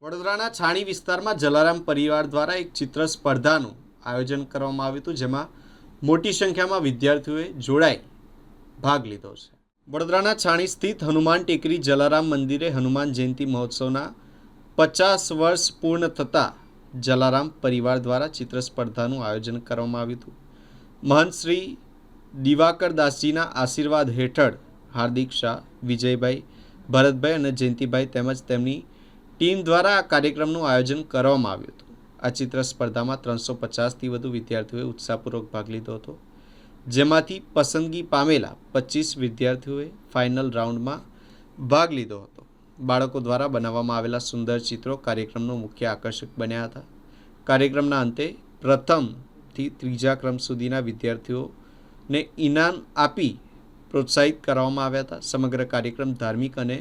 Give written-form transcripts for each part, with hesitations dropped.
વડોદરાના છાણી વિસ્તારમાં જલારામ પરિવાર દ્વારા એક ચિત્ર સ્પર્ધાનું આયોજન કરવામાં આવ્યું હતું, જેમાં મોટી સંખ્યામાં વિદ્યાર્થીઓએ જોડાઈ ભાગ લીધો છે. વડોદરાના છાણી સ્થિત હનુમાન ટેકરી જલારામ મંદિરે હનુમાન જયંતિ મહોત્સવના 50 વર્ષ પૂર્ણ થતાં જલારામ પરિવાર દ્વારા ચિત્ર સ્પર્ધાનું આયોજન કરવામાં આવ્યું હતું. મહંત શ્રી દિવાકર દાસજીના આશીર્વાદ હેઠળ હાર્દિક શાહ, વિજયભાઈ, ભરતભાઈ અને જયંતિભાઈ તેમજ તેમની ટીમ દ્વારા આ કાર્યક્રમનું આયોજન કરવામાં આવ્યું હતું. આ ચિત્ર સ્પર્ધામાં 350થી વધુ વિદ્યાર્થીઓએ ઉત્સાહપૂર્વક ભાગ લીધો હતો, જેમાંથી પસંદગી પામેલા 25 વિદ્યાર્થીઓએ ફાઇનલ રાઉન્ડમાં ભાગ લીધો હતો. બાળકો દ્વારા બનાવવામાં આવેલા સુંદર ચિત્રો કાર્યક્રમનું મુખ્ય આકર્ષક બન્યા હતા. કાર્યક્રમના અંતે પ્રથમથી ત્રીજા ક્રમ સુધીના વિદ્યાર્થીઓને ઇનામ આપી પ્રોત્સાહિત કરવામાં આવ્યા હતા. સમગ્ર કાર્યક્રમ ધાર્મિક અને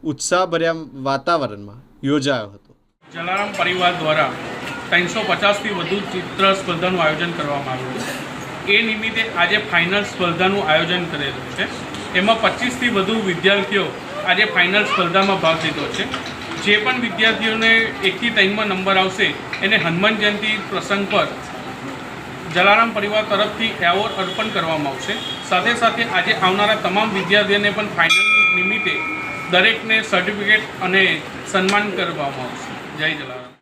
ઉત્સાહભર્યા વાતાવરણમાં યોજાયો હતો. જલારામ પરિવાર દ્વારા 350થી વધુ ચિત્ર સ્પર્ધાનું આયોજન કરવામાં આવ્યું છે. એ નિમિત્તે આજે ફાઇનલ સ્પર્ધાનું આયોજન કરેલું છે. એમાં 25થી વધુ વિદ્યાર્થીઓ આજે ફાઇનલ સ્પર્ધામાં ભાગ લીધો છે. જે પણ વિદ્યાર્થીઓને 1થી 3માં નંબર આવશે એને હનુમાન જયંતિ પ્રસંગ પર જલારામ પરિવાર તરફથી એવોર્ડ અર્પણ કરવામાં આવશે. સાથે સાથે આજે આવનારા તમામ વિદ્યાર્થીઓને પણ ફાઇનલ નિમિત્તે દરેકને સર્ટિફિકેટ અને સન્માન કરવામાં આવશે. જય જલારામ.